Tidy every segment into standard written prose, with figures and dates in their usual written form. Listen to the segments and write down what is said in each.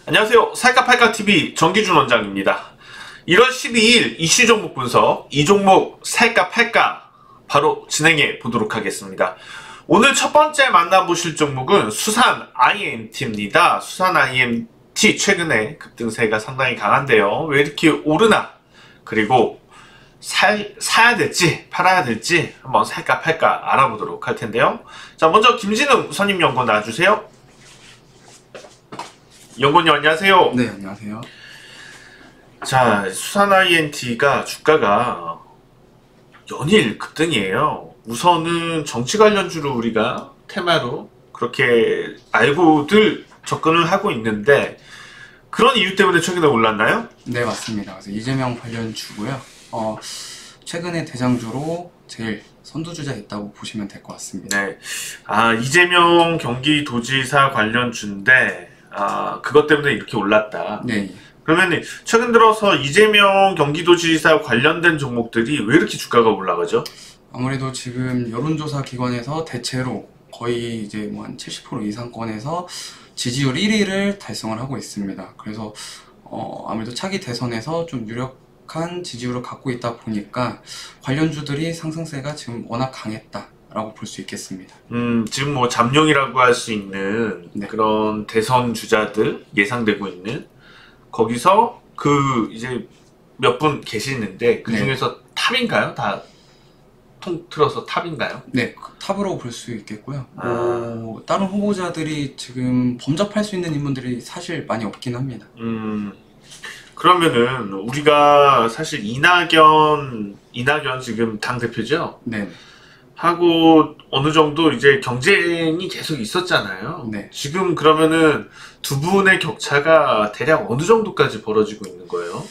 안녕하세요. 살까 팔까 TV 정기준 원장입니다. 1월 12일 이슈 종목 분석, 이 종목 살까 팔까 바로 진행해 보도록 하겠습니다. 오늘 첫 번째 만나보실 종목은 수산 IMT입니다. 수산 IMT 최근에 급등세가 상당히 강한데요. 왜 이렇게 오르나? 그리고 사야 될지 팔아야 될지 한번 살까 팔까 알아보도록 할 텐데요. 자, 먼저 김진웅 선임연구원 나와주세요. 연구원님 안녕하세요. 네, 안녕하세요. 자, 수산 INT가 주가가 연일 급등이에요. 우선은 정치 관련주로 우리가 테마로 그렇게 알고들 접근을 하고 있는데 그런 이유 때문에 최근에 올랐나요? 네, 맞습니다. 그래서 이재명 관련주고요. 최근에 대장주로 제일 선두주자 있다고 보시면 될 것 같습니다. 네. 이재명 경기도지사 관련주인데 그것 때문에 이렇게 올랐다. 네. 그러면 최근 들어서 이재명 경기도지사 관련된 종목들이 왜 이렇게 주가가 올라가죠? 아무래도 지금 여론조사 기관에서 대체로 거의 이제 뭐 한 70% 이상권에서 지지율 1위를 달성을 하고 있습니다. 그래서 아무래도 차기 대선에서 좀 유력한 지지율을 갖고 있다 보니까 관련주들이 상승세가 지금 워낙 강했다라고 볼 수 있겠습니다. 지금 뭐 잠룡이라고 할 수 있는 네. 그런 대선 주자들 예상되고 있는 거기서 이제 몇 분 계시는데 그 중에서 탑인가요? 다 통틀어서 탑인가요? 네, 탑으로 볼 수 있겠고요. 다른 후보자들이 지금 범접할 수 있는 인물들이 사실 많이 없긴 합니다. 그러면은 우리가 사실 이낙연 지금 당대표죠? 네. 하고 어느 정도 이제 경쟁이 계속 있었잖아요. 네. 지금 그러면은 두 분의 격차가 대략 어느 정도까지 벌어지고 있는 거예요?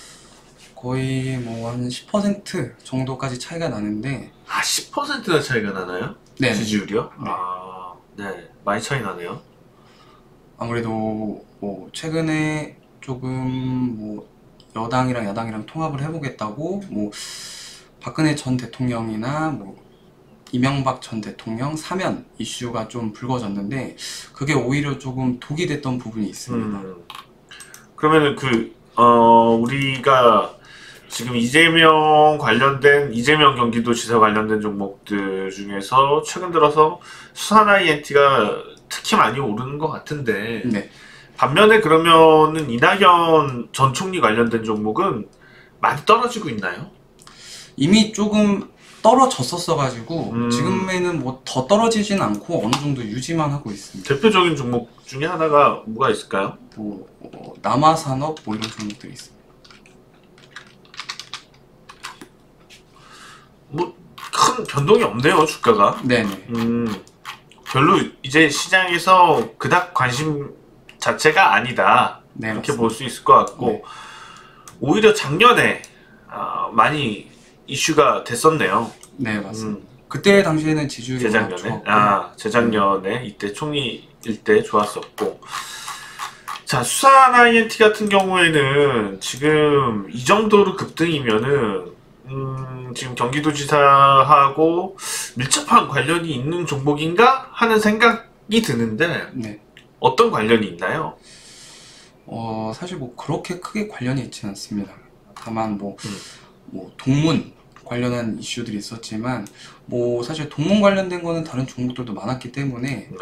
거의 뭐 한 10% 정도까지 차이가 나는데 10%나 차이가 나나요? 네. 지지율이요? 네. 네. 많이 차이 나네요. 아무래도 뭐 최근에 조금 뭐 여당이랑 야당이랑 통합을 해보겠다고 뭐 박근혜 전 대통령이나 뭐 이명박 전 대통령 사면 이슈가 좀 불거졌는데 그게 오히려 조금 독이 됐던 부분이 있습니다. 그러면은 우리가 지금 이재명 경기도지사 관련된 종목들 중에서 최근 들어서 수산 INT가 특히 많이 오르는 것 같은데 네. 반면에 그러면은 이낙연 전 총리 관련된 종목은 많이 떨어지고 있나요? 이미 조금 떨어졌었어가지고 지금에는 뭐 더 떨어지진 않고 어느 정도 유지만 하고 있습니다. 대표적인 종목 중에 하나가 뭐가 있을까요? 뭐 남아산업 뭐 이런 종목들이 있습니다. 뭐 큰 변동이 없네요, 주가가. 네네. 별로 이제 시장에서 그닥 관심 자체가 아니다. 네, 이렇게 맞습니다. 볼 수 있을 것 같고 네. 오히려 작년에 많이 이슈가 됐었네요. 네, 맞습니다. 그때 당시에는 지지율이 재작년에 좋았고, 재작년에 이때 총리일 때 좋았었고. 자, 수산 INT 같은 경우에는 지금 이 정도로 급등이면은 지금 경기도지사하고 밀접한 관련이 있는 종목인가 하는 생각이 드는데 네. 어떤 관련이 있나요? 사실 뭐 그렇게 크게 관련이 있지는 않습니다. 다만 뭐 동문 관련한 이슈들이 있었지만 뭐 사실 동문 관련된 거는 다른 종목들도 많았기 때문에 네.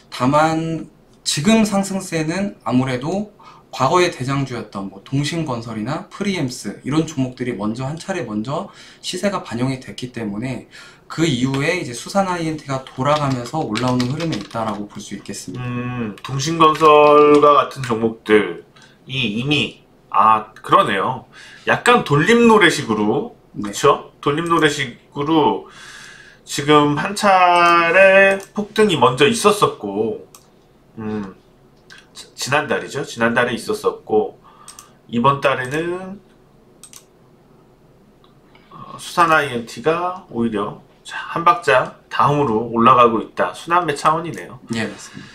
다만 지금 상승세는 아무래도 과거의 대장주였던 뭐 동신건설이나 프리엠스 이런 종목들이 한 차례 먼저 시세가 반영이 됐기 때문에 그 이후에 이제 수산 INT가 돌아가면서 올라오는 흐름에 있다라고 볼 수 있겠습니다. 동신건설과 같은 종목들이 이미 그러네요. 약간 돌림노래식으로 네. 그렇죠? 돌림노래식으로 지금 한 차례 폭등이 먼저 있었었고 지난달이죠. 지난달에 있었었고 이번 달에는 수산 INT가 오히려 한 박자 다음으로 올라가고 있다. 순환매 차원이네요. 예, 맞습니다.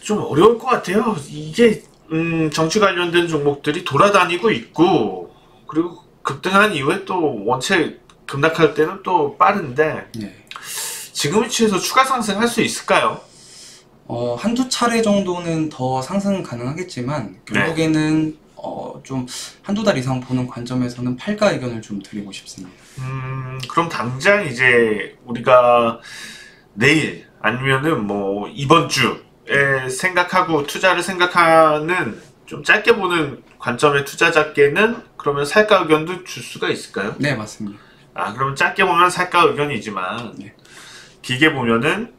좀 어려울 것 같아요. 이게 정치 관련된 종목들이 돌아다니고 있고 그리고 급등한 이후에 또 원체 급락할 때는 또 빠른데 네. 지금 위치에서 추가 상승할 수 있을까요? 한두 차례 정도는 더 상승 가능하겠지만 결국에는 좀 한두 달 이상 보는 관점에서는 팔가 의견을 좀 드리고 싶습니다. 그럼 당장 이제 우리가 내일 아니면은 뭐 이번 주에 생각하고 투자를 생각하는 좀 짧게 보는 관점의 투자자께는 그러면 살가 의견도 줄 수가 있을까요? 네, 맞습니다. 그러면 짧게 보면 살가 의견이지만 네. 길게 보면은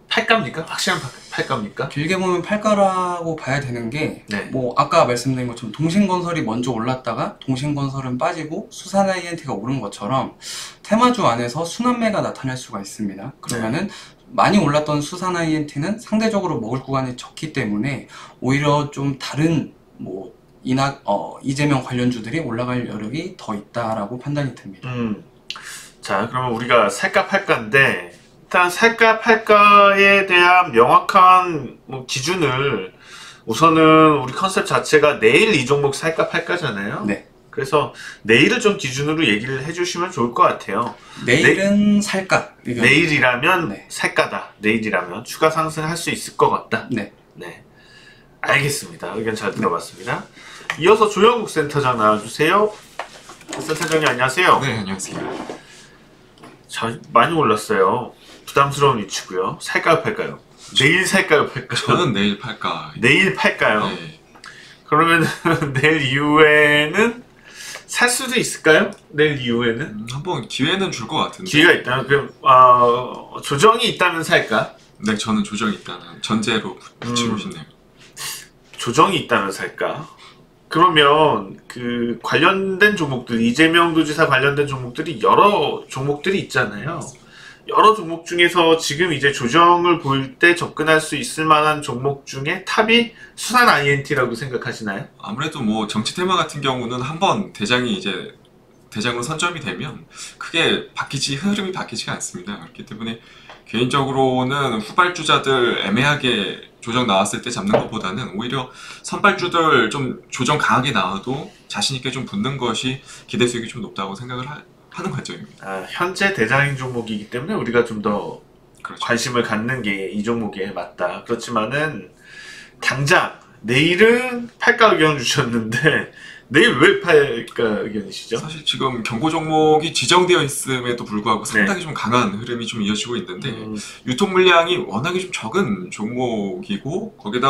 팔가입니까? 확실한 팔가입니까? 길게 보면 팔가라고 봐야 되는 게, 네. 뭐 아까 말씀드린 것처럼 동신건설이 먼저 올랐다가 동신건설은 빠지고 수산 INT가 오른 것처럼 테마주 안에서 순환매가 나타날 수가 있습니다. 그러면은 많이 올랐던 수산 INT는 상대적으로 먹을 구간이 적기 때문에 오히려 좀 다른 뭐 이재명 관련주들이 올라갈 여력이 더 있다라고 판단이 됩니다. 자, 그러면 우리가 살까 팔까인데 일단 살까 팔까에 대한 명확한 뭐 기준을 우선은 우리 컨셉 자체가 내일 이 종목 살까 팔까잖아요. 네. 그래서 내일을 좀 기준으로 얘기를 해주시면 좋을 것 같아요. 내일은 살까? 내일이라면 네. 살까다. 내일이라면 추가 상승할 수 있을 것 같다. 네. 네. 알겠습니다. 의견 잘 들어봤습니다. 이어서 조영국 센터장 나와주세요. 센터장님 안녕하세요. 네, 안녕하세요. 자, 많이 올랐어요. 부담스러운 위치고요. 살까요 팔까요? 내일 살까요 팔까요? 저는 내일 팔까. 내일 팔까요? 네. 그러면 내일 이후에는 살 수도 있을까요? 내일 이후에는? 한번 기회는 줄 것 같은데. 기회가 있다면 그럼 조정이 있다면 살까? 네, 저는 조정이 있다는 전제로 붙이고 싶네요. 조정이 있다면 살까? 그러면 그 관련된 종목들, 이재명 도지사 관련된 종목들이 여러 종목들이 있잖아요. 여러 종목 중에서 지금 이제 조정을 보일 때 접근할 수 있을 만한 종목 중에 탑이 수산 INT라고 생각하시나요? 아무래도 뭐 정치 테마 같은 경우는 한번 대장이 이제 대장으로 선점이 되면 크게 흐름이 바뀌지가 않습니다. 그렇기 때문에 개인적으로는 후발주자들 애매하게 조정 나왔을 때 잡는 것보다는 오히려 선발주들 좀 조정 강하게 나와도 자신있게 좀 붙는 것이 기대 수익이 좀 높다고 생각을 하는 관점입니다. 현재 대장인 종목이기 때문에 우리가 좀 더 그렇죠. 관심을 갖는 게 이 종목에 맞다. 그렇지만은 당장 내일은 팔가 의견 주셨는데 내일 왜 팔가 의견이시죠? 사실 지금 경고 종목이 지정되어 있음에도 불구하고 상당히 좀 강한 흐름이 좀 이어지고 있는데 유통 물량이 워낙에 좀 적은 종목이고 거기다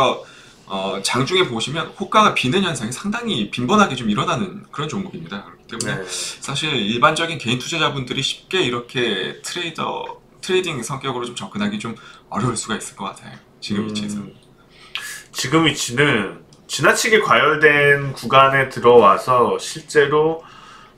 장중에 보시면 호가가 비는 현상이 상당히 빈번하게 좀 일어나는 그런 종목입니다. 그렇기 때문에 사실 일반적인 개인 투자자분들이 쉽게 이렇게 트레이딩 성격으로 좀 접근하기 좀 어려울 수가 있을 것 같아요. 지금 위치에서는. 지금 위치는 지나치게 과열된 구간에 들어와서 실제로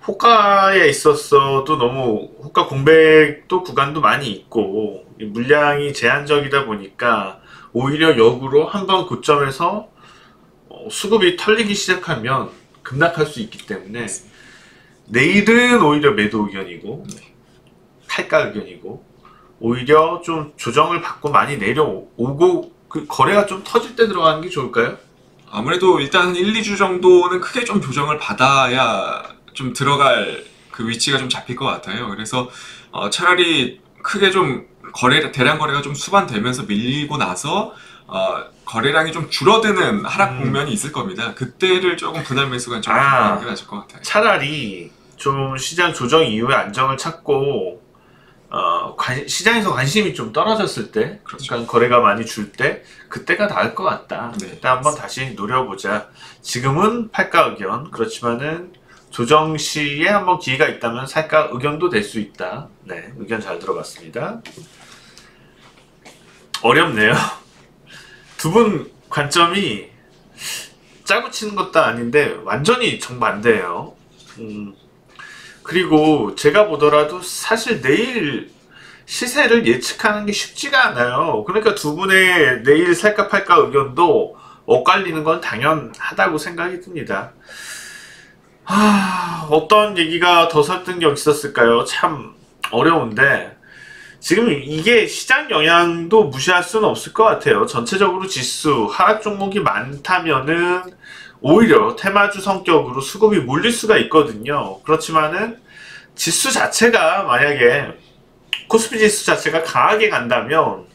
호가에 있었어도 너무 호가 공백도 구간도 많이 있고 물량이 제한적이다 보니까 오히려 역으로 한번 고점에서 수급이 털리기 시작하면 급락할 수 있기 때문에 내일은 오히려 매도 의견이고 팔가 의견이고 오히려 좀 조정을 받고 많이 내려오고 그 거래가 좀 터질 때 들어가는 게 좋을까요? 아무래도 일단 1, 2주 정도는 크게 좀 조정을 받아야 좀 들어갈 그 위치가 좀 잡힐 것 같아요. 그래서 차라리 크게 좀 대량 거래가 좀 수반되면서 밀리고 나서 거래량이 좀 줄어드는 하락 국면이 있을 겁니다. 그때를 조금 분할 매수가 좀 하는 게 나을 것 같아요. 차라리 좀 시장 조정 이후에 안정을 찾고 시장에서 관심이 좀 떨어졌을 때, 그렇죠. 그러니까 거래가 많이 줄 때, 그때가 나을 것 같다. 네. 일단 한번 다시 노려보자. 지금은 팔가 의견, 그렇지만은 조정 시에 한번 기회가 있다면 살가 의견도 될 수 있다. 네, 의견 잘 들어봤습니다. 어렵네요. 두 분 관점이 짜고 치는 것도 아닌데 완전히 정반대예요. 그리고 제가 보더라도 사실 내일 시세를 예측하는 게 쉽지가 않아요. 그러니까 두 분의 내일 살까 팔까 의견도 엇갈리는 건 당연하다고 생각이 듭니다. 어떤 얘기가 더 설득력 있었을까요? 참 어려운데 지금 이게 시장 영향도 무시할 수는 없을 것 같아요. 전체적으로 지수 하락 종목이 많다면은 오히려 테마주 성격으로 수급이 몰릴 수가 있거든요. 그렇지만은 지수 자체가 만약에 코스피 지수 자체가 강하게 간다면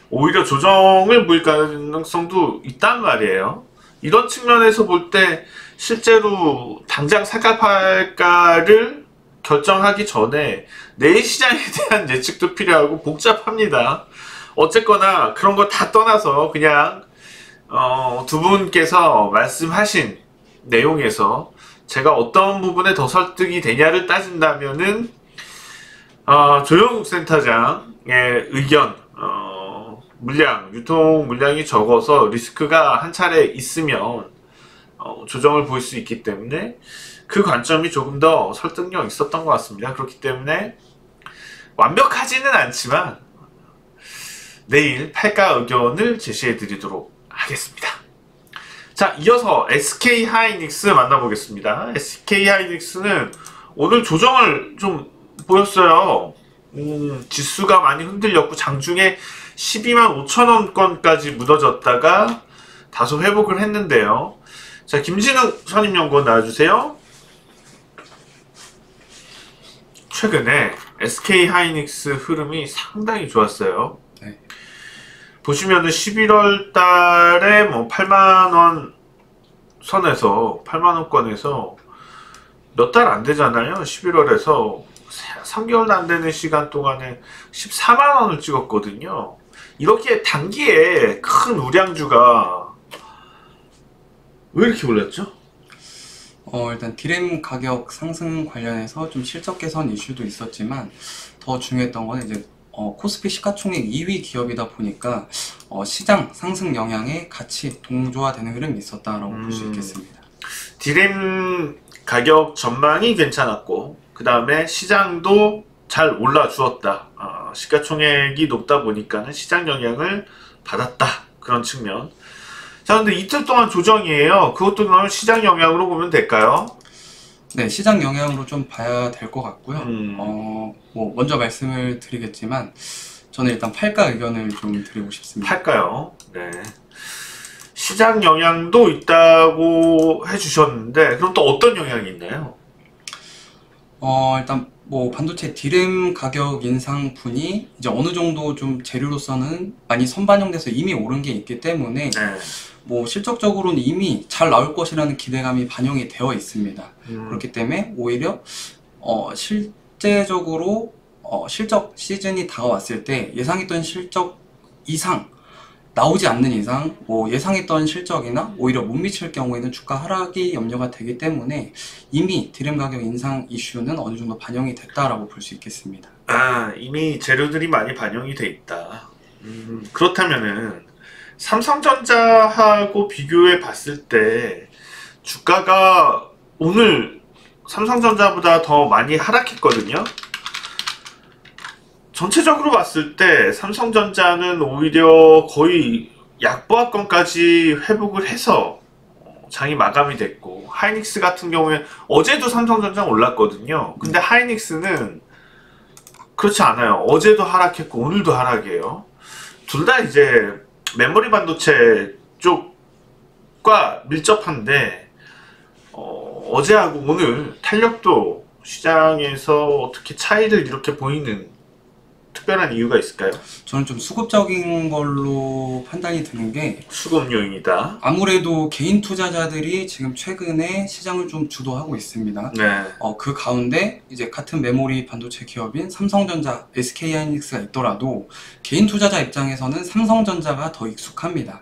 오히려 조정을 보일 가능성도 있단 말이에요. 이런 측면에서 볼 때 실제로 당장 살까 팔까를 결정하기 전에 내일 시장에 대한 예측도 필요하고 복잡합니다. 어쨌거나 그런 거 다 떠나서 그냥 두 분께서 말씀하신 내용에서 제가 어떤 부분에 더 설득이 되냐를 따진다면은 조영욱 센터장의 의견, 유통 물량이 적어서 리스크가 한 차례 있으면 조정을 보일 수 있기 때문에 그 관점이 조금 더 설득력 있었던 것 같습니다. 그렇기 때문에 완벽하지는 않지만 내일 팔가 의견을 제시해 드리도록 하겠습니다. 자, 이어서 SK 하이닉스 만나보겠습니다. SK 하이닉스는 오늘 조정을 좀 보였어요. 지수가 많이 흔들렸고 장중에 12만 5천원권까지 무너졌다가 다소 회복을 했는데요. 자, 김진웅 선임연구원 나와주세요. 최근에 SK 하이닉스 흐름이 상당히 좋았어요. 네. 보시면은 11월 달에 뭐 8만원 선에서 8만원권에서 몇 달 안 되잖아요. 11월에서 3개월도 안 되는 시간 동안에 14만원을 찍었거든요. 이렇게 단기에 큰 우량주가 왜 이렇게 올랐죠? 일단 디램 가격 상승 관련해서 좀 실적 개선 이슈도 있었지만 더 중요했던 건 이제 코스피 시가총액 2위 기업이다 보니까 시장 상승 영향에 같이 동조화되는 흐름이 있었다라고 볼 수 있겠습니다. 디램 가격 전망이 괜찮았고 그 다음에 시장도 잘 올라주었다. 시가총액이 높다 보니까는 시장 영향을 받았다. 그런 측면. 자, 근데 이틀 동안 조정이에요. 그것도 그러면 시장 영향으로 보면 될까요? 네, 시장 영향으로 좀 봐야 될 것 같고요. 뭐 먼저 말씀을 드리겠지만 저는 일단 팔가 의견을 좀 드리고 싶습니다. 팔까요? 네. 시장 영향도 있다고 해주셨는데 그럼 또 어떤 영향이 있나요? 일단 뭐 반도체 디램 가격 인상분이 이제 어느 정도 좀 재료로서는 많이 선반영돼서 이미 오른 게 있기 때문에 네. 뭐 실적적으로는 이미 잘 나올 것이라는 기대감이 반영이 되어 있습니다. 그렇기 때문에 오히려 실제적으로 실적 시즌이 다가왔을 때 예상했던 실적 이상 나오지 않는 이상 뭐 예상했던 실적이나 오히려 못 미칠 경우에는 주가 하락이 염려가 되기 때문에 이미 디램 가격 인상 이슈는 어느 정도 반영이 됐다라고 볼 수 있겠습니다. 이미 재료들이 많이 반영이 돼 있다. 그렇다면은 삼성전자하고 비교해 봤을 때 주가가 오늘 삼성전자보다 더 많이 하락했거든요. 전체적으로 봤을 때 삼성전자는 오히려 거의 약보합권까지 회복을 해서 장이 마감이 됐고, 하이닉스 같은 경우에 어제도 삼성전자 올랐거든요. 근데 하이닉스는 그렇지 않아요. 어제도 하락했고 오늘도 하락이에요. 둘 다 이제 메모리 반도체 쪽과 밀접한데 어제하고 오늘 탄력도 시장에서 어떻게 차이를 이렇게 보이는 특별한 이유가 있을까요? 저는 좀 수급적인 걸로 판단이 드는 게 수급 요인이다. 아무래도 개인 투자자들이 지금 최근에 시장을 좀 주도하고 있습니다. 네. 그 가운데 이제 같은 메모리 반도체 기업인 삼성전자, SK하이닉스가 있더라도 개인 투자자 입장에서는 삼성전자가 더 익숙합니다.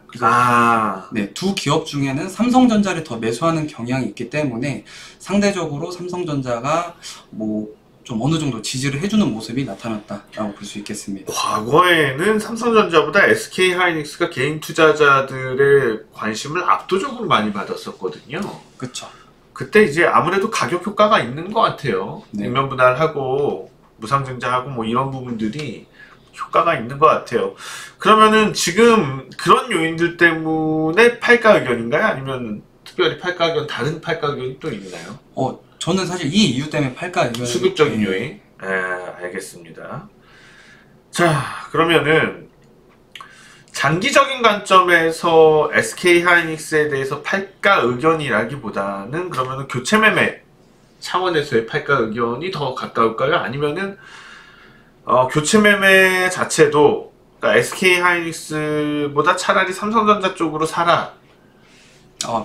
네, 두 기업 중에는 삼성전자를 더 매수하는 경향이 있기 때문에 상대적으로 삼성전자가 뭐 좀 어느 정도 지지를 해주는 모습이 나타났다라고 볼 수 있겠습니다. 과거에는 삼성전자보다 SK하이닉스가 개인 투자자들의 관심을 압도적으로 많이 받았었거든요. 그렇죠. 그때 이제 아무래도 가격 효과가 있는 것 같아요. 네. 액면 분할하고 무상증자하고 뭐 이런 부분들이 효과가 있는 것 같아요. 그러면은 지금 그런 요인들 때문에 팔가 의견인가요? 아니면 특별히 팔가 의견, 다른 팔가 의견이 또 있나요? 저는 사실 이 이유 때문에 팔가 의견을 수급적인 요인? 네, 알겠습니다. 자, 그러면은 장기적인 관점에서 SK하이닉스에 대해서 팔가 의견이라기보다는 그러면은 교체 매매 차원에서의 팔가 의견이 더 가까울까요? 아니면은 교체 매매 자체도 그러니까 SK 하이닉스보다 차라리 삼성전자 쪽으로 사라.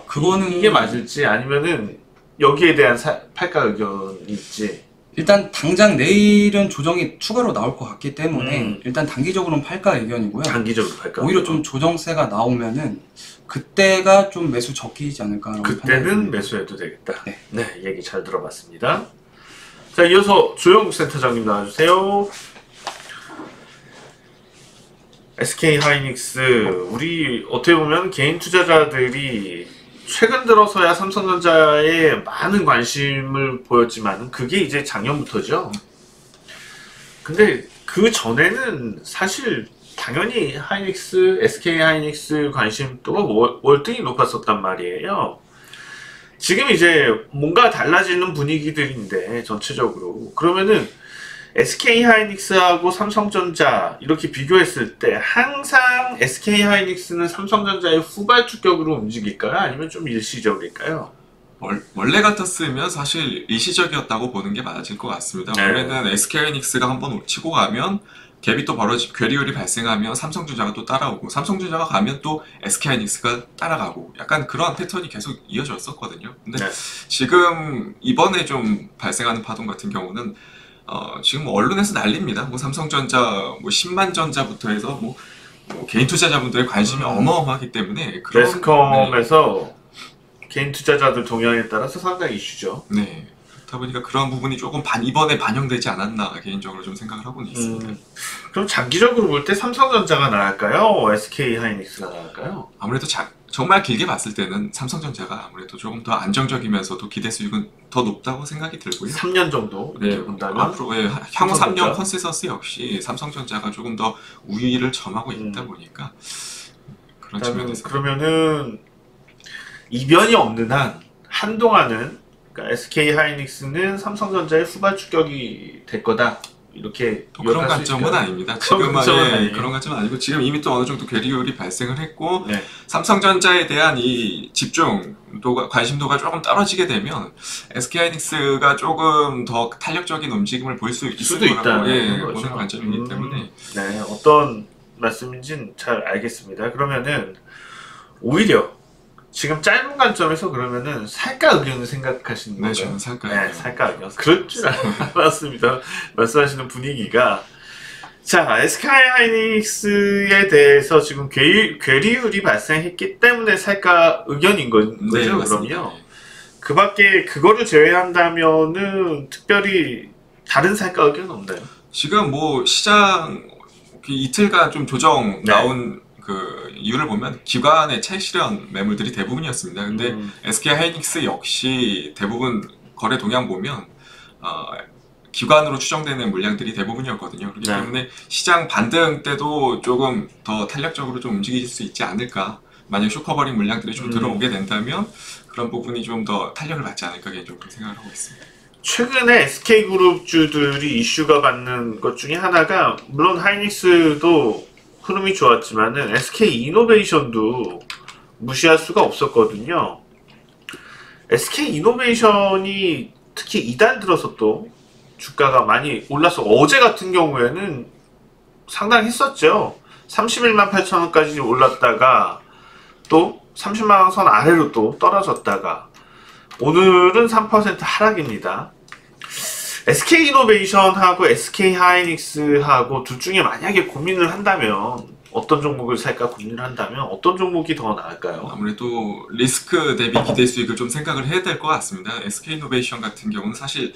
그거는 이게 맞을지 아니면은 여기에 대한 팔가 의견이 있지. 일단 당장 내일은 조정이 추가로 나올 것 같기 때문에 일단 단기적으로는 팔가 의견이고요. 단기적으로 팔까? 오히려 좀 조정세가 나오면은 그때가 좀 매수 적기이지 않을까. 그때는 매수해도 되겠다. 네. 네, 얘기 잘 들어봤습니다. 자, 이어서 조영국 센터장님 나와주세요. SK 하이닉스, 우리 어떻게 보면 개인 투자자들이 최근 들어서야 삼성전자에 많은 관심을 보였지만 그게 이제 작년부터죠. 근데 그 전에는 사실 당연히 하이닉스, SK 하이닉스 관심도가 월등히 높았었단 말이에요. 지금 이제 뭔가 달라지는 분위기들인데 전체적으로 그러면은 SK 하이닉스하고 삼성전자 이렇게 비교했을 때 항상 SK 하이닉스는 삼성전자의 후발주격으로 움직일까요? 아니면 좀 일시적일까요? 원래 같았으면 사실 일시적이었다고 보는 게 맞을 것 같습니다. 네. 원래는 SK 하이닉스가 한번 치고 가면 갭이 또 벌어지 괴리율이 발생하면 삼성전자가 또 따라오고 삼성전자가 가면 또 SK 하이닉스가 따라가고 약간 그런 패턴이 계속 이어졌었거든요. 근데 네. 지금 이번에 좀 발생하는 파동 같은 경우는 지금 언론에서 난립니다. 뭐 삼성전자 뭐 10만 전자부터 해서 뭐 개인 투자자분들의 관심이 어마어마하기 때문에 매스컴에서 개인 투자자들 동향에 따라서 상당히 이슈죠. 네. 그렇다 보니까 그런 부분이 조금 이번에 반영되지 않았나 개인적으로 좀 생각을 하고는 있습니다. 그럼 장기적으로 볼 때 삼성전자가 나을까요? SK 하이닉스가 나을까요? 아무래도 정말 길게 봤을 때는 삼성전자가 아무래도 조금 더 안정적이면서도 기대 수익은 더 높다고 생각이 들고요. 3년 정도 이렇게 본다면 앞으로 향후 3년 컨센서스 역시 삼성전자가 조금 더 우위를 점하고 있다 보니까 그런 측면에서 그러면은 이변이 없는 한 한동안은 그러니까 SK 하이닉스는 삼성전자의 후발주격이 될 거다. 이렇게 그런 관점은 아닙니다. 지금은 그런 관점은 아니고 지금 이미 또 어느 정도 괴리율이 발생을 했고 네. 삼성전자에 대한 이 집중도가 관심도가 조금 떨어지게 되면 SK 하이닉스가 조금 더 탄력적인 움직임을 볼 수 있을 거라고 보는 관점이기 때문에 네, 어떤 말씀인지는 잘 알겠습니다. 그러면은 오히려 지금 짧은 관점에서 그러면은 살까 의견을 생각하시는 건가요? 네, 저는 살까 의견. 네, 살까 의견. 그럴 줄 알았습니다. 말씀하시는 분위기가. 자, SK 하이닉스에 대해서 지금 괴리율이 발생했기 때문에 살까 의견인 거죠, 네, 그럼요. 그 밖에 그거를 제외한다면은 특별히 다른 살까 의견은 없나요? 지금 뭐 시장 이틀간 좀 조정 나온 그 이유를 보면 기관의 차익 실현 매물들이 대부분이었습니다. 근데 SK 하이닉스 역시 대부분 거래 동향 보면 기관으로 추정되는 물량들이 대부분이었거든요. 그렇기 때문에 시장 반등 때도 조금 더 탄력적으로 좀 움직일 수 있지 않을까. 만약 쇼커버링 물량들이 좀 들어오게 된다면 그런 부분이 좀 더 탄력을 받지 않을까 개인적으로 생각을 하고 있습니다. 최근에 SK그룹주들이 이슈가 받는 것 중에 하나가 물론 하이닉스도 흐름이 좋았지만은 SK이노베이션도 무시할 수가 없었거든요. SK이노베이션이 특히 이달 들어서 또 주가가 많이 올라서 어제 같은 경우에는 상당히 했었죠. 31만 8천 원까지 올랐다가 또 30만 원 선 아래로 또 떨어졌다가 오늘은 3% 하락입니다. SK이노베이션하고 SK하이닉스하고 둘 중에 만약에 고민을 한다면 어떤 종목을 살까 고민을 한다면 어떤 종목이 더 나을까요? 아무래도 리스크 대비 기대 수익을 좀 생각을 해야 될 것 같습니다. SK이노베이션 같은 경우는 사실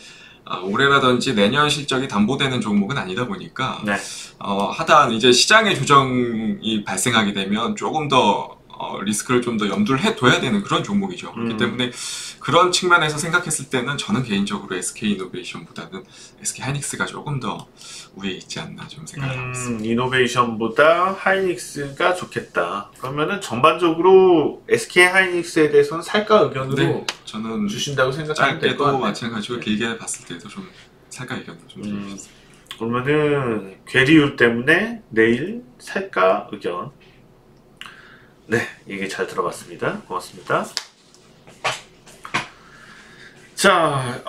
올해라든지 내년 실적이 담보되는 종목은 아니다 보니까 하단 이제 시장의 조정이 발생하게 되면 조금 더 리스크를 좀 더 염두를 해둬야 되는 그런 종목이죠. 그렇기 때문에 그런 측면에서 생각했을 때는 저는 개인적으로 SK이노베이션보다는 SK하이닉스가 조금 더 우위에 있지 않나 좀 생각을 하고 있습니다. 이노베이션보다 하이닉스가 좋겠다. 그러면은 전반적으로 SK하이닉스에 대해서는 살까 의견으로 저는 주신다고 생각하면 될 것 같아요. 짧게도 마찬가지고 길게 봤을 때도 좀 살까 의견으로 좀 드리겠습니다. 그러면은 괴리율 때문에 내일 살까 의견. 네, 얘기 잘 들어봤습니다. 고맙습니다. 자,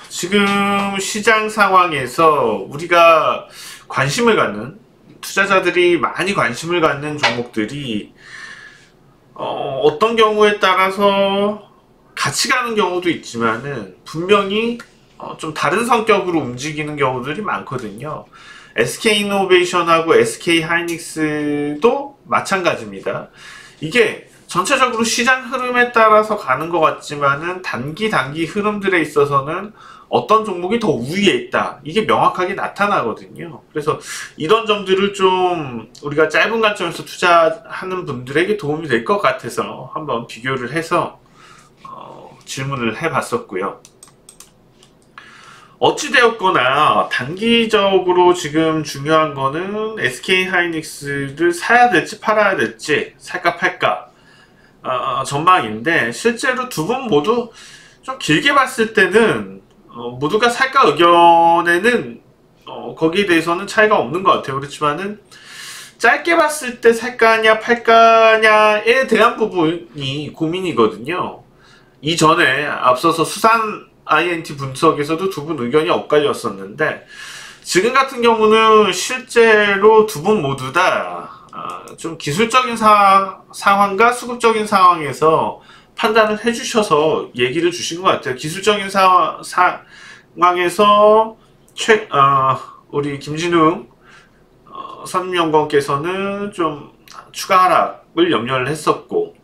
지금 시장 상황에서 우리가 관심을 갖는 투자자들이 많이 관심을 갖는 종목들이 어떤 경우에 따라서 같이 가는 경우도 있지만은 분명히 좀 다른 성격으로 움직이는 경우들이 많거든요. SK이노베이션하고 SK하이닉스도 마찬가지입니다. 이게 전체적으로 시장 흐름에 따라서 가는 것 같지만은 단기 흐름들에 있어서는 어떤 종목이 더 우위에 있다, 이게 명확하게 나타나거든요. 그래서 이런 점들을 좀 우리가 짧은 관점에서 투자하는 분들에게 도움이 될 것 같아서 한번 비교를 해서 질문을 해봤었고요. 어찌되었거나 단기적으로 지금 중요한 거는 SK하이닉스를 사야 될지 팔아야 될지, 살까 팔까 전망인데, 실제로 두 분 모두 좀 길게 봤을 때는 모두가 살까 의견에는 거기에 대해서는 차이가 없는 것 같아요. 그렇지만은 짧게 봤을 때 살까냐 팔까냐에 대한 부분이 고민이거든요. 이전에 앞서서 수산 INT 분석에서도 두 분 의견이 엇갈렸었는데, 지금 같은 경우는 실제로 두 분 모두 다 좀 기술적인 상황과 수급적인 상황에서 판단을 해주셔서 얘기를 주신 것 같아요. 기술적인 상황에서 우리 김진웅 선임연구원께서는 좀 추가 하락을 염려를 했었고,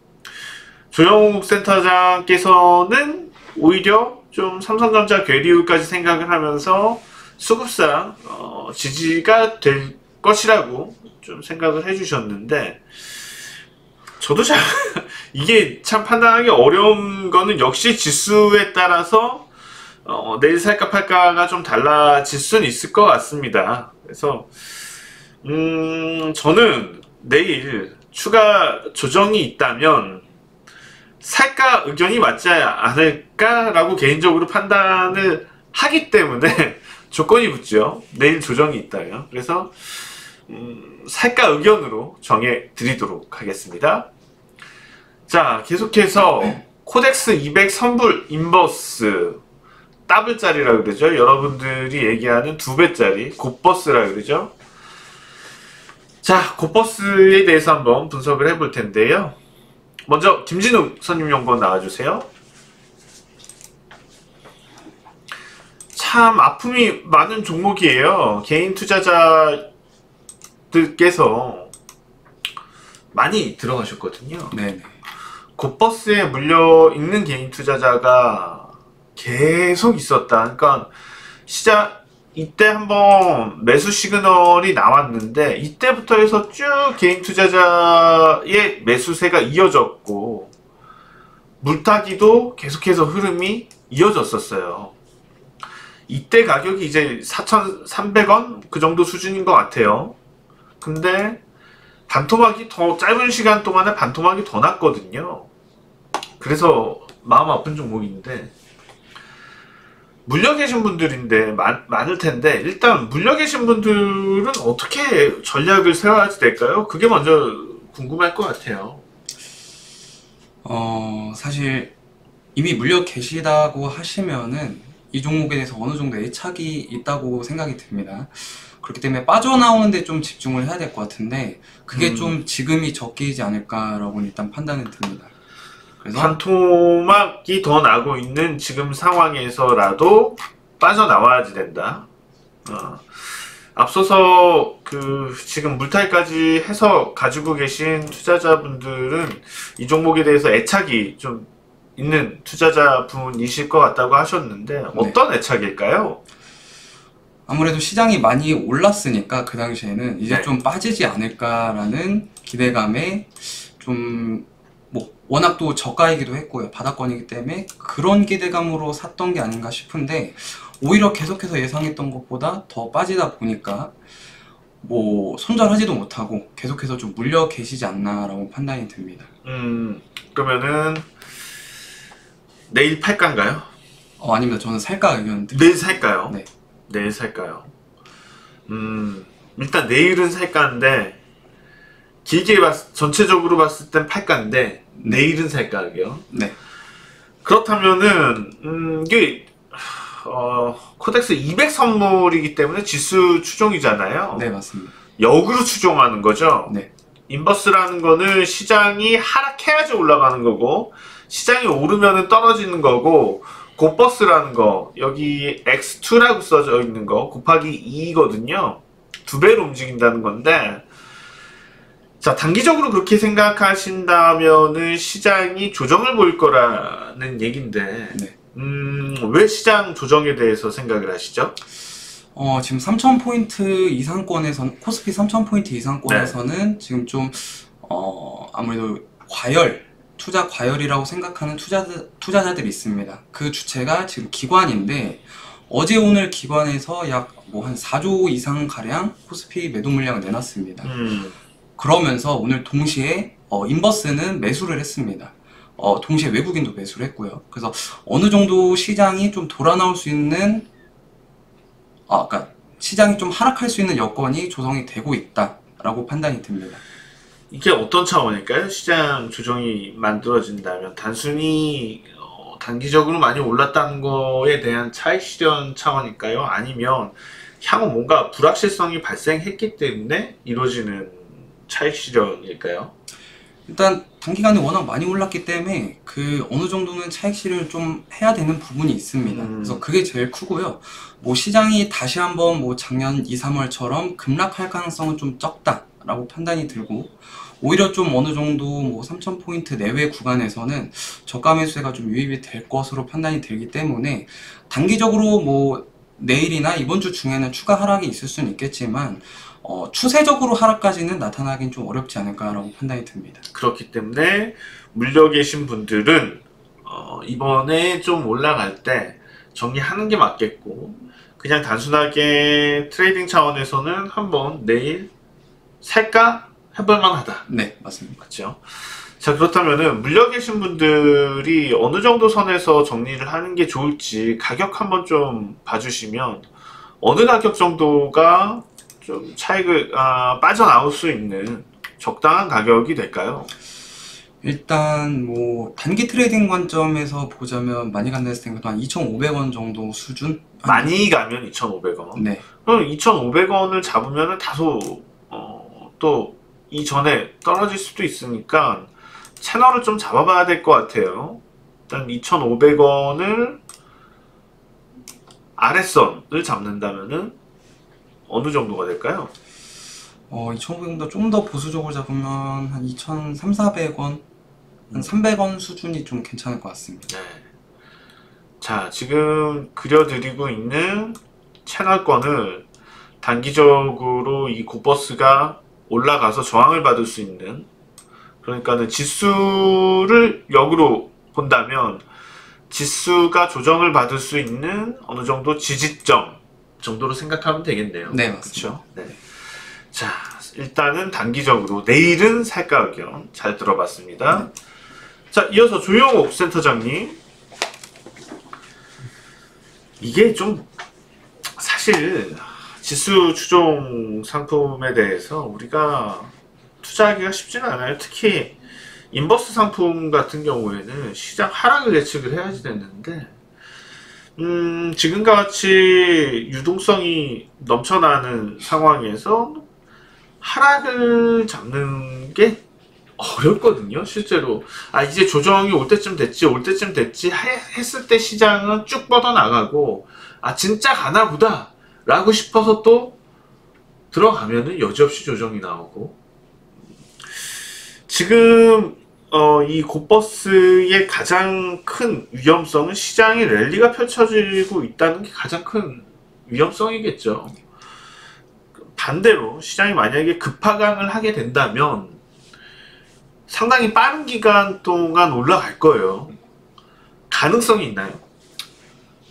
조영욱 센터장께서는 오히려 좀 삼성전자 괴리후까지 생각을 하면서 수급상 지지가 될 것이라고 좀 생각을 해주셨는데, 저도 잘 이게 참 판단하기 어려운 거는 역시 지수에 따라서 내일 살까 팔까가 좀 달라질 수는 있을 것 같습니다. 그래서 저는 내일 추가 조정이 있다면 살까 의견이 맞지 않을까라고 개인적으로 판단을 하기 때문에 조건이 붙죠. 내일 조정이 있다면. 그래서 살까 의견으로 정해 드리도록 하겠습니다. 자, 계속해서 코덱스 200 선불 인버스 더블짜리라고 그러죠. 여러분들이 얘기하는 2배짜리 곱버스라고 그러죠. 자, 곱버스에 대해서 한번 분석을 해볼 텐데요. 먼저 김진욱 선임연구원 나와주세요. 참 아픔이 많은 종목이에요. 개인 투자자들께서 많이 들어가셨거든요. 네. 곱버스에 물려있는 개인 투자자가 계속 있었다. 그러니까 시작 이때 한번 매수 시그널이 나왔는데, 이때부터 해서 쭉 개인 투자자의 매수세가 이어졌고, 물타기도 계속해서 흐름이 이어졌었어요. 이때 가격이 이제 4,300원 그 정도 수준인 것 같아요. 근데 반토막이 더 짧은 시간 동안에 반토막이 더 났거든요. 그래서 마음 아픈 종목인데, 물려 계신 분들인데 많을 텐데, 일단 물려 계신 분들은 어떻게 전략을 세워야 될까요? 그게 먼저 궁금할 것 같아요. 사실 이미 물려 계시다고 하시면은 이 종목에 대해서 어느 정도 애착이 있다고 생각이 듭니다. 그렇기 때문에 빠져나오는데 좀 집중을 해야 될 것 같은데, 그게 좀 지금이 적기이지 않을까라고는 일단 판단은 듭니다. 그래서 반토막이 더 나고 있는 지금 상황에서라도 빠져나와야지 된다. 앞서서 지금 물타기까지 해서 가지고 계신 투자자분들은 이 종목에 대해서 애착이 좀 있는 투자자분이실 것 같다고 하셨는데, 어떤 애착일까요? 아무래도 시장이 많이 올랐으니까 그 당시에는 이제 좀 빠지지 않을까라는 기대감에 좀 워낙 또 저가이기도 했고요. 바닥권이기 때문에 그런 기대감으로 샀던 게 아닌가 싶은데, 오히려 계속해서 예상했던 것보다 더 빠지다 보니까 손절하지도 못하고 계속해서 좀 물려 계시지 않나라고 판단이 듭니다. 그러면은 내일 팔까인가요? 아닙니다. 저는 살까 의견 드립니다. 내일 살까요? 네. 내일 살까요? 일단 내일은 살까인데, 길게 전체적으로 봤을 땐 팔까인데, 내일은 살까요? 네. 그렇다면은 이게 코덱스 200 선물이기 때문에 지수 추종이잖아요. 네, 맞습니다. 역으로 추종하는 거죠. 네. 인버스라는 거는 시장이 하락해야지 올라가는 거고 시장이 오르면은 떨어지는 거고 곱버스라는 거 여기 X2라고 써져 있는 거 곱하기 2거든요. 2배로 움직인다는 건데 자 단기적으로 그렇게 생각하신다면은 시장이 조정을 보일 거라는 얘긴데 네. 왜 시장 조정에 대해서 생각을 하시죠? 지금 3,000포인트 이상권에서는, 코스피 3,000포인트 이상권에서는 지금 좀, 아무래도 투자 과열이라고 생각하는 투자자들이 있습니다. 그 주체가 지금 기관인데, 어제 오늘 기관에서 약 뭐 한 4조 이상 가량 코스피 매도 물량을 내놨습니다. 그러면서 오늘 동시에, 인버스는 매수를 했습니다. 동시에 외국인도 매수를 했고요. 그래서 어느 정도 시장이 좀 돌아 나올 수 있는 그러니까 시장이 좀 하락할 수 있는 여건이 조성이 되고 있다라고 판단이 듭니다. 이게 어떤 차원일까요? 시장 조정이 만들어진다면 단순히 단기적으로 많이 올랐다는 거에 대한 차익 실현 차원일까요? 아니면 향후 뭔가 불확실성이 발생했기 때문에 이루어지는 차익 실현일까요? 일단 단기간에 워낙 많이 올랐기 때문에 그 어느 정도는 차익 실현을 좀 해야 되는 부분이 있습니다. 그래서 그게 제일 크고요. 뭐 시장이 다시 한번 뭐 작년 2, 3월처럼 급락할 가능성은 좀 적다라고 판단이 들고 오히려 좀 어느 정도 뭐 3,000포인트 내외 구간에서는 저가 매수세가 좀 유입이 될 것으로 판단이 들기 때문에 단기적으로 뭐 내일이나 이번 주 중에는 추가 하락이 있을 수는 있겠지만 추세적으로 하락까지는 나타나긴 좀 어렵지 않을까라고 판단이 듭니다. 그렇기 때문에 물려 계신 분들은 이번에 좀 올라갈 때 정리하는 게 맞겠고 그냥 단순하게 트레이딩 차원에서는 한번 내일 살까 해볼 만하다. 네, 맞습니다. 맞죠? 자 그렇다면은 물려 계신 분들이 어느 정도 선에서 정리를 하는 게 좋을지 가격 한번 좀 봐주시면 어느 가격 정도가 좀 차익을 빠져나올 수 있는 적당한 가격이 될까요? 일단 뭐 단기 트레이딩 관점에서 보자면 많이 간다 했을 때한 2,500원 정도 수준? 많이 가면 2,500원. 네. 그럼 2,500원을 잡으면은 다소 또 이전에 떨어질 수도 있으니까 채널을 좀 잡아봐야 될 것 같아요. 일단 2,500원을 아랫선을 잡는다면은 어느 정도가 될까요? 2,500원보다 좀 더 보수적으로 잡으면 한 2,300~400원, 한 300원 수준이 좀 괜찮을 것 같습니다. 네. 자, 지금 그려드리고 있는 채널권을 단기적으로 이 곱버스가 올라가서 저항을 받을 수 있는 그러니까는 지수를 역으로 본다면 지수가 조정을 받을 수 있는 어느 정도 지지점 정도로 생각하면 되겠네요. 네, 맞습니다. 그렇죠? 네. 자, 일단은 단기적으로 내일은 살까 의견 잘 들어봤습니다. 네. 자, 이어서 조영옥 센터장님. 이게 좀 사실 지수 추종 상품에 대해서 우리가 투자하기가 쉽지는 않아요. 특히 인버스 상품 같은 경우에는 시장 하락을 예측을 해야지 되는데 지금과 같이 유동성이 넘쳐나는 상황에서 하락을 잡는 게 어렵거든요. 실제로 이제 조정이 올 때쯤 됐지 했을 때 시장은 쭉 뻗어나가고 진짜 가나 보다 라고 싶어서 또 들어가면은 여지없이 조정이 나오고 지금 이 곱버스의 가장 큰 위험성은 시장의 랠리가 펼쳐지고 있다는 게 가장 큰 위험성이겠죠. 반대로 시장이 만약에 급하강을 하게 된다면 상당히 빠른 기간 동안 올라갈 거예요. 가능성이 있나요?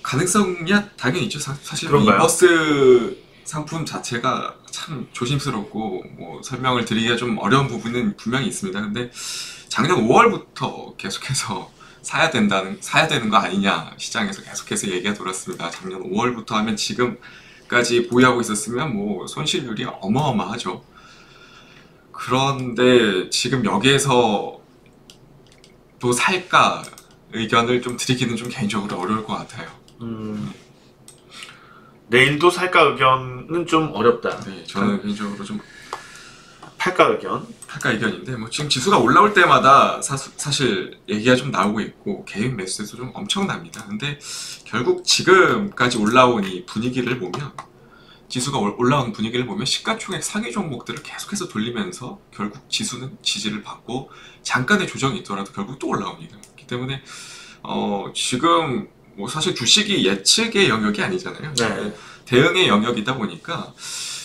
가능성이야 당연히 있죠. 사실 그런가요? 인버스 상품 자체가 참 조심스럽고 뭐 설명을 드리기가 좀 어려운 부분은 분명히 있습니다. 근데 작년 5월부터 계속해서 사야 되는 거 아니냐 시장에서 계속해서 얘기가 돌았습니다. 작년 5월부터 하면 지금까지 보유하고 있었으면 뭐 손실률이 어마어마하죠. 그런데 지금 여기에서 또 살까 의견을 좀 드리기는 좀 개인적으로 어려울 것 같아요. 내일도 살까 의견은 좀 어렵다. 네, 저는 개인적으로 좀 팔가 의견. 팔가 의견인데 뭐 지금 지수가 올라올 때마다 사실 얘기가 좀 나오고 있고 개인 매수에서 좀 엄청납니다. 근데 결국 지금까지 올라온 이 분위기를 보면 지수가 올라온 분위기를 보면 시가총액 상위 종목들을 계속해서 돌리면서 결국 지수는 지지를 받고 잠깐의 조정이 있더라도 결국 또 올라옵니다. 그렇기 때문에 지금 뭐 사실 주식이 예측의 영역이 아니잖아요. 네. 대응의 영역이다 보니까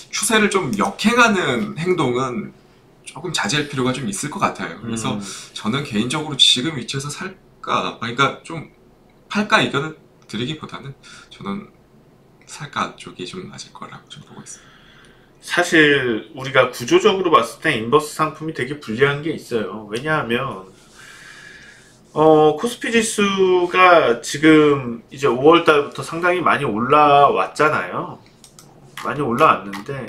추세를 좀 역행하는 행동은 조금 자제할 필요가 좀 있을 것 같아요. 그래서 저는 개인적으로 지금 위치에서 살까, 그러니까 좀 팔까 의견을 드리기보다는 저는 살까 쪽이 좀 맞을 거라고 좀 보고 있습니다. 사실 우리가 구조적으로 봤을 때 인버스 상품이 되게 불리한 게 있어요. 왜냐하면 코스피 지수가 지금 이제 5월 달부터 상당히 많이 올라왔잖아요. 많이 올라왔는데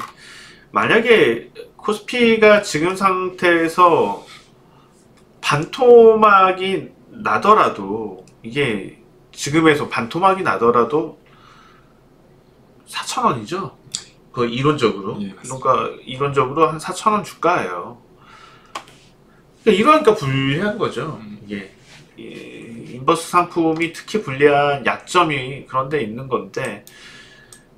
만약에 코스피가 지금 상태에서 반토막이 나더라도, 이게 지금에서 반토막이 나더라도 4,000원이죠. 그 이론적으로. 예, 그러니까 이론적으로 한 4,000원 주가예요. 이러니까 불리한 거죠. 이게 인버스 상품이 특히 불리한 약점이 그런 데 있는 건데,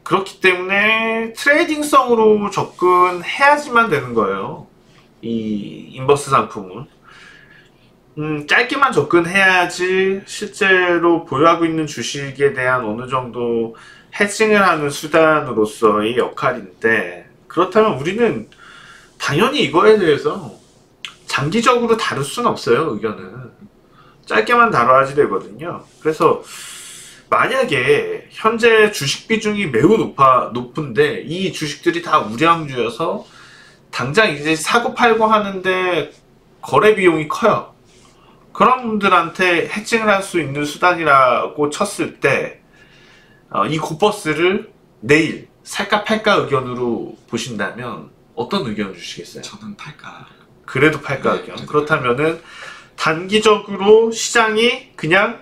그렇기 때문에 트레이딩성으로 접근해야지만 되는 거예요. 이 인버스 상품은. 짧게만 접근해야지 실제로 보유하고 있는 주식에 대한 어느 정도 해칭을 하는 수단으로서의 역할인데, 그렇다면 우리는 당연히 이거에 대해서 장기적으로 다룰 수는 없어요. 의견은 짧게만 다뤄야지 되거든요. 그래서 만약에 현재 주식 비중이 매우 높은데 이 주식들이 다 우량주여서 당장 이제 사고 팔고 하는데 거래 비용이 커요. 그런 분들한테 해칭을 할 수 있는 수단이라고 쳤을 때 이 고버스를 내일 살까 팔까 의견으로 보신다면 어떤 의견을 주시겠어요? 저는 팔까. 그래도 팔까 네, 의견. 네. 그렇다면은 단기적으로 시장이 그냥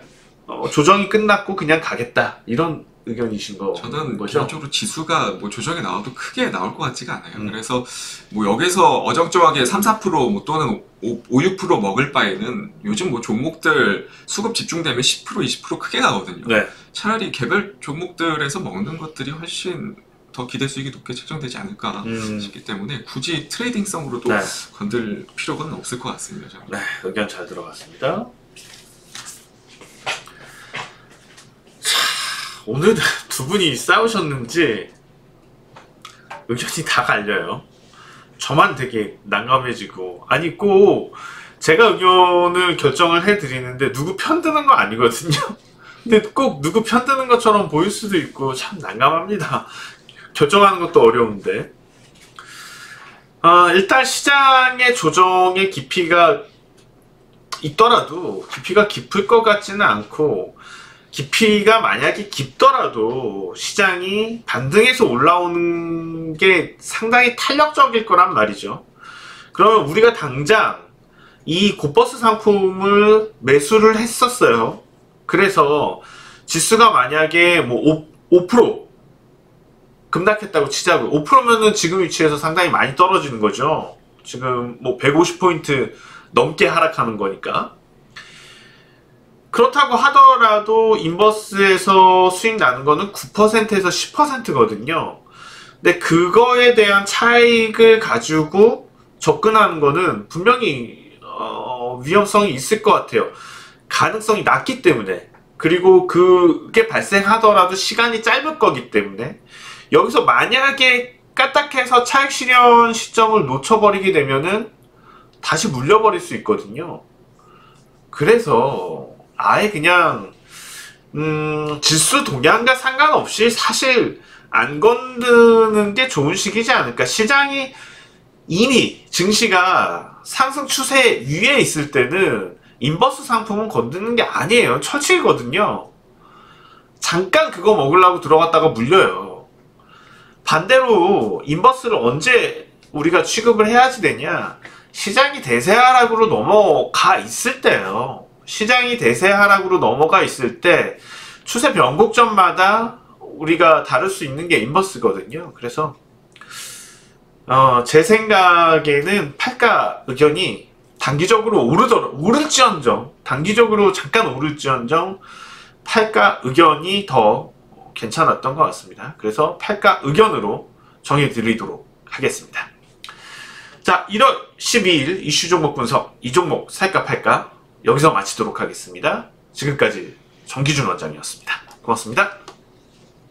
조정이 끝났고 그냥 가겠다, 이런 의견이신 거죠? 저는 기본적으로 지수가 뭐 조정이 나와도 크게 나올 것 같지가 않아요. 그래서 뭐 여기서 어정쩡하게 3, 4% 뭐 또는 5, 6% 먹을 바에는 요즘 뭐 종목들 수급 집중되면 10%, 20% 크게 가거든요. 네. 차라리 개별 종목들에서 먹는 것들이 훨씬 더 기대 수익이 높게 책정되지 않을까 싶기 때문에 굳이 트레이딩성으로도 네. 건들 필요가 없을 것 같습니다. 저는. 네, 의견 잘 들어갔습니다. 자, 오늘 두 분이 싸우셨는지 의견이 다 갈려요. 저만 되게 난감해지고, 아니 꼭 제가 의견을 결정을 해드리는데 누구 편드는 거 아니거든요. 근데 꼭 누구 편드는 것처럼 보일 수도 있고 참 난감합니다. 결정하는 것도 어려운데. 일단 시장의 조정의 깊이가 있더라도 깊이가 깊을 것 같지는 않고, 깊이가 만약에 깊더라도 시장이 반등해서 올라오는 게 상당히 탄력적일 거란 말이죠. 그러면 우리가 당장 이 고버스 상품을 매수를 했었어요. 그래서 지수가 만약에 뭐 5% 급락했다고 치자고요. 5%면은 지금 위치에서 상당히 많이 떨어지는 거죠. 지금 뭐 150포인트 넘게 하락하는 거니까. 그렇다고 하더라도 인버스에서 수익 나는 거는 9%에서 10%거든요. 근데 그거에 대한 차익을 가지고 접근하는 거는 분명히 위험성이 있을 것 같아요. 가능성이 낮기 때문에. 그리고 그게 발생하더라도 시간이 짧을 거기 때문에. 여기서 만약에 까딱해서 차익 실현 시점을 놓쳐버리게 되면은 다시 물려버릴 수 있거든요. 그래서 아예 그냥 지수 동향과 상관없이 사실 안 건드는 게 좋은 시기지 않을까. 시장이 이미 증시가 상승 추세 위에 있을 때는 인버스 상품은 건드는 게 아니에요. 처치거든요. 잠깐 그거 먹으려고 들어갔다가 물려요. 반대로 인버스를 언제 우리가 취급을 해야지 되냐, 시장이 대세 하락으로 넘어가 있을 때요. 시장이 대세 하락으로 넘어가 있을 때 추세 변곡점마다 우리가 다룰 수 있는 게 인버스거든요. 그래서 제 생각에는 팔가 의견이 단기적으로 오를지언정, 단기적으로 잠깐 오를지언정 팔가 의견이 더 괜찮았던 것 같습니다. 그래서 팔가 의견으로 정해드리도록 하겠습니다. 자, 1월 12일 이슈 종목 분석, 이 종목 살까 팔까 여기서 마치도록 하겠습니다. 지금까지 정기준 원장이었습니다. 고맙습니다.